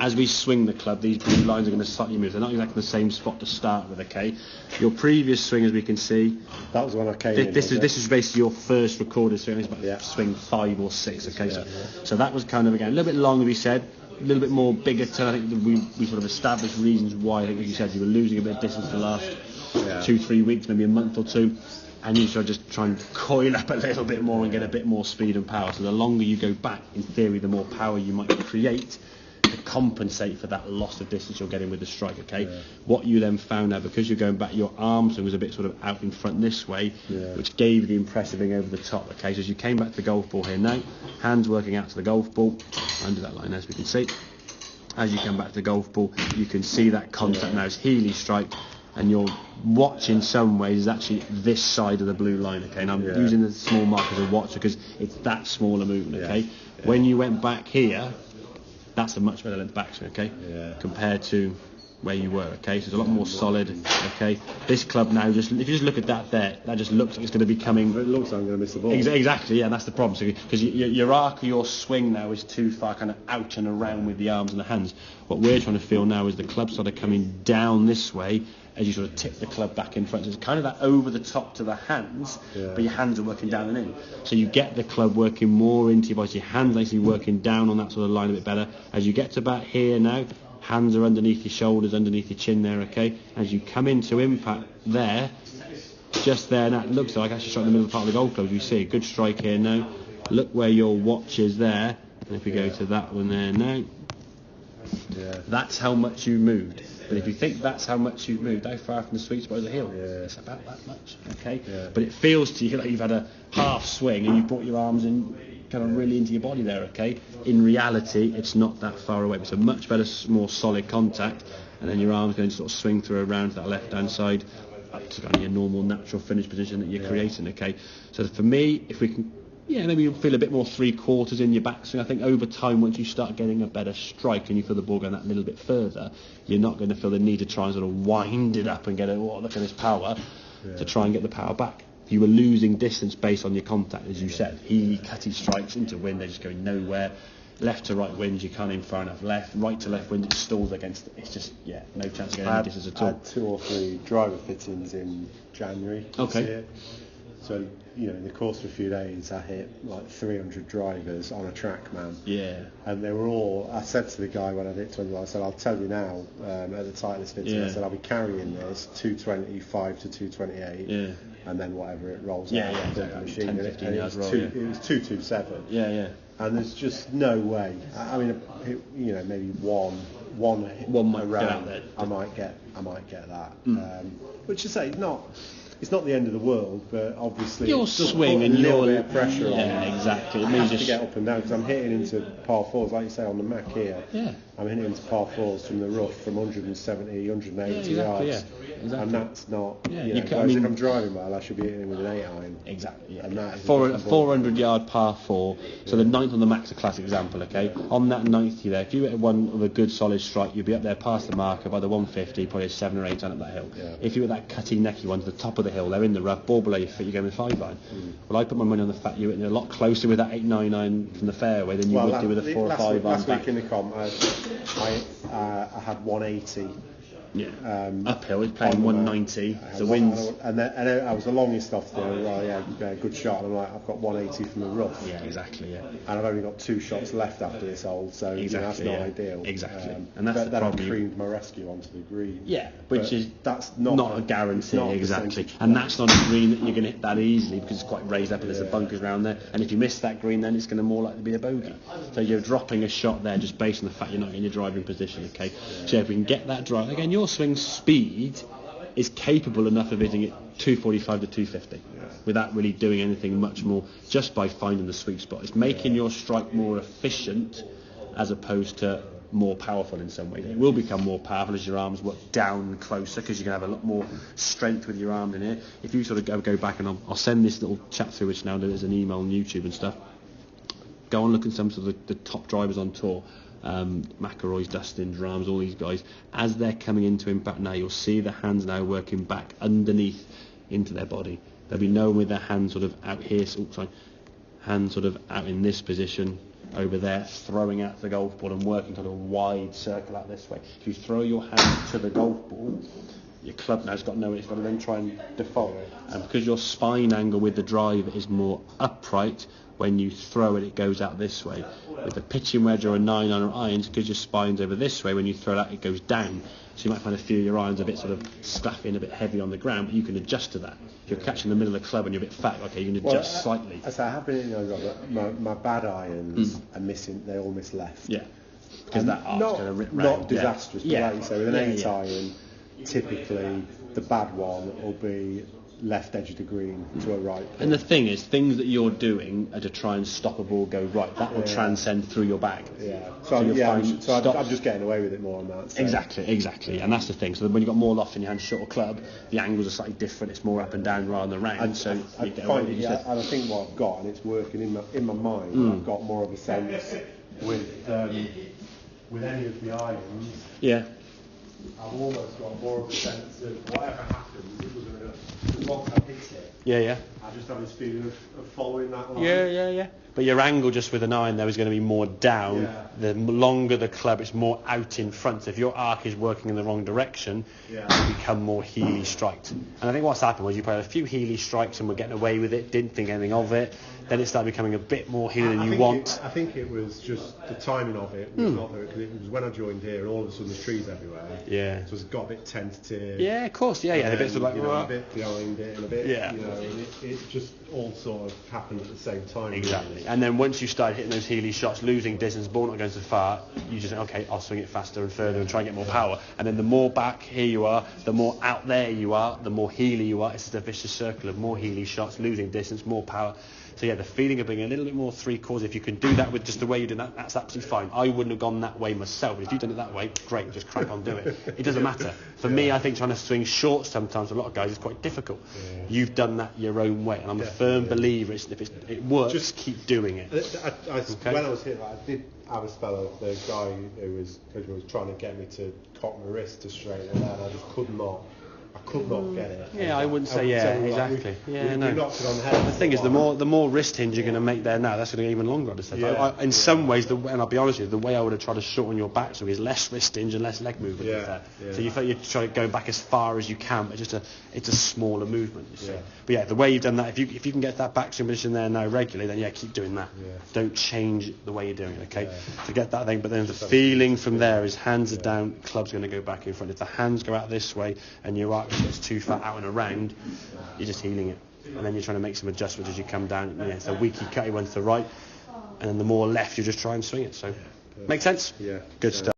as we swing the club, these blue lines are going to slightly move. They're not exactly the same spot to start with, okay? Your previous swing, as we can see, that was when I came in. This is basically your first recorded swing. It's about swing 5 or 6, okay? So that was kind of, again, a little bit long, as we said, a little bit more bigger turn. I think we sort of established reasons why. I think, as you said, you were losing a bit of distance the last 2-3 weeks, maybe a month or two. And you should just try and coil up a little bit more and get a bit more speed and power. So the longer you go back, in theory, the more power you might create to compensate for that loss of distance you're getting with the strike, okay? What you then found out, because you're going back, your arm swing was a bit sort of out in front this way, which gave you the impressive thing over the top, okay? So as you came back to the golf ball here now, hands working out to the golf ball, under that line as we can see. As you come back to the golf ball, you can see that contact now is Healy strike, and your watch in some ways is actually this side of the blue line, okay? And I'm using the small mark as a watch because it's that smaller movement, okay? When you went back here, that's a much better length backswing, okay? Compared to where you were, okay? So it's a lot more solid, okay? This club now, if you just look at that there, that just looks like it's going to be coming. It looks like I'm going to miss the ball. Exactly, yeah, and that's the problem. Because your arc of your swing now is too far kind of out and around with the arms and the hands. What we're trying to feel now is the club sort of coming down this way as you sort of tip the club back in front. So it's kind of that over the top to the hands, but your hands are working down and in. So you get the club working more into your body. Your hands actually working down on that sort of line a bit better. As you get to about here now, hands are underneath your shoulders, underneath your chin there, okay? As you come into impact there, just there now, it looks like actually strike in the middle part of the golf club, as you see. Good strike here now. Look where your watch is there. And if we go to that one there now, that's how much you moved. But if you think that's how much you've moved, how far from the sweet spot is the hill? It's about that much, okay? But it feels to you like you've had a half swing and you brought your arms in kind of really into your body there, okay? In reality, it's not that far away. It's a much better, more solid contact, and then your arm's going to sort of swing through around to that left-hand side up to kind of your normal natural finish position that you're creating, okay? So for me, if we can, maybe you'll feel a bit more three-quarters in your backswing. I think over time, once you start getting a better strike and you feel the ball going that little bit further, you're not going to feel the need to try and sort of wind it up and get look at this power to try and get the power back. You were losing distance based on your contact, as you said. He cut his strikes into wind, they're just going nowhere. Left to right winds, you can't aim far enough. Right to left wind, it stalls against it. It's just, no chance of getting any distance at all. I had 2 or 3 driver fittings in January. Okay. So, in the course of a few days, I hit like 300 drivers on a track, man. Yeah. And they were all, I said to the guy when I did 21, I said, I'll tell you now, at the tightest fitting, I said, I'll be carrying this 225 to 228, and then whatever it rolls out of the machine. 10, 15 yards roll, it was 227. Yeah. And there's just no way. I mean, maybe one might around, get out there. I might get that. Which to say, it's not the end of the world, but obviously your swing and your your bit of pressure on. Exactly. It I means have to get up and down because I'm hitting into par fours, like you say on the Mac here. Yeah. I'm hitting into par fours from the rough from 170, 180 yards. Exactly. And that's not. if I'm driving well, I should be hitting with an 8-iron. Exactly. And that is for a 400-yard par 4. So the 9th on the Mac's a classic example. Okay. On that 9th there, if you hit one with a good solid strike, you'd be up there past the marker by the 150, probably 7 or 8 on up that hill. Yeah. If you hit that cutting necky one to the top of the hill, they're in the rough, ball below your feet, you're going with 5-iron. Well, I put my money on the fact you're hitting a lot closer with that 8-9 iron from the fairway than you would do with a 4 or 5 iron. Last back. week in the comp, I had 180. Uphill, he's playing 190. The winds. And I was the longest off there. Good shot. And I'm like, I've got 180 from the rough. Yeah, exactly. Yeah. And I've only got 2 shots left after this hole, so that's not ideal. Exactly. And that's the then problem. I creamed my rescue onto the green. Yeah, which is that's not a guarantee. Exactly. And that's not a green that you're going to hit that easily because it's quite raised up and there's a bunkers around there. And if you miss that green, then it's going to more likely be a bogey. So you're dropping a shot there just based on the fact you're not in your driving position. Okay. So if we can get that drive again, your swing speed is capable enough of hitting it 245 to 250 without really doing anything much more, just by finding the sweet spot. It's making your strike more efficient as opposed to more powerful in some way. It will become more powerful as your arms work down closer because you're going to have a lot more strength with your arm in here. If you sort of go back, and I'll send this little chat through which now there's an email on YouTube and stuff, go and look at some sort of the top drivers on tour. McIlroy's, Dustin's, Rahm's, all these guys, as they're coming into impact now, you'll see the hands now working back underneath into their body. There'll be no one with their hands sort of out here, hands sort of out in this position, over there, throwing out the golf ball and working kind of a wide circle out this way. If you throw your hand to the golf ball, your club now's got nowhere, it's got to then try and default. And because your spine angle with the driver is more upright, when you throw it, it goes out this way. With a pitching wedge or a 9-iron or irons, because your spine's over this way, when you throw it out, it goes down. So you might find a few of your irons a bit sort of sclaffy and a bit heavy on the ground, but you can adjust to that. If you're catching the middle of the club and you're a bit fat, okay, you can adjust slightly. I have been, my bad irons are missing, they all miss left. Yeah, because that arc's going to rip round. Not disastrous, but like you say, with an 8 iron, typically the bad one will be left edge of the green to a right. And the thing is, things that you're doing are to try and stop a ball go right. That will transcend through your bag. Yeah. So I'm just getting away with it more on that. So. Exactly. And that's the thing. So when you've got more loft in your hand, short club, the angles are slightly different. It's more up and down rather than round. And I think what I've got, and it's working in my mind, I've got more of a sense with any of the irons. Yeah. I've almost got more of a sense of whatever happens, it was going to, once I hit it, yeah. I just have this feeling of following that line. Yeah. But your angle just with an iron there is going to be more down. Yeah. The longer the club, it's more out in front. So if your arc is working in the wrong direction, you become more heely striked. And I think what's happened was you played a few heely strikes and were getting away with it, didn't think anything of it. Then it started becoming a bit more heely than you want. I think it was just the timing of it was not there, because it was when I joined here and all of a sudden there's trees everywhere. Yeah. So it's got a bit tentative. Yeah, of course. Yeah. A bit sort of like a bit behind it and a bit. Yeah. And it just all sort of happened at the same time. Exactly. Really. And then once you start hitting those heely shots, losing distance, ball not going so far, you just think, okay, I'll swing it faster and further and try and get more power. And then the more back here you are, the more out there you are, the more heely you are. It's just a vicious circle of more heely shots, losing distance, more power. So yeah, the feeling of being a little bit more three-quarters, if you can do that with just the way you did that, that's absolutely fine. I wouldn't have gone that way myself. But if you've done it that way, great, just crack on, do it. It doesn't matter. For me, I think trying to swing short sometimes for a lot of guys is quite difficult. Yeah. You've done that your own way, and I'm a firm believer if it works, just keep doing it. When I was here, I did have a spell of the guy who was trying to get me to cock my wrist to straighten it out, and I just could not get it. Yeah, I wouldn't say exactly. We knocked it on the head. The thing is, the more wrist hinge you're going to make there now, that's going to get even longer. I'd say. In some ways, and I'll be honest with you, the way I would have tried to shorten your back so is less wrist hinge and less leg movement. So you try to go back as far as you can, but it's a smaller movement. You see. But yeah, the way you've done that, if you can get that back swing position there now regularly, then keep doing that. Don't change the way you're doing it. Okay, to get that thing. But then the feeling from there is hands are down, club's going to go back in front. If the hands go out this way and your arc gets too far out and around, you're just healing it, and then you're trying to make some adjustments as you come down. It's a weaky cutty one to the right, and then the more left you just try and swing it. So, make sense? Yeah. Good stuff.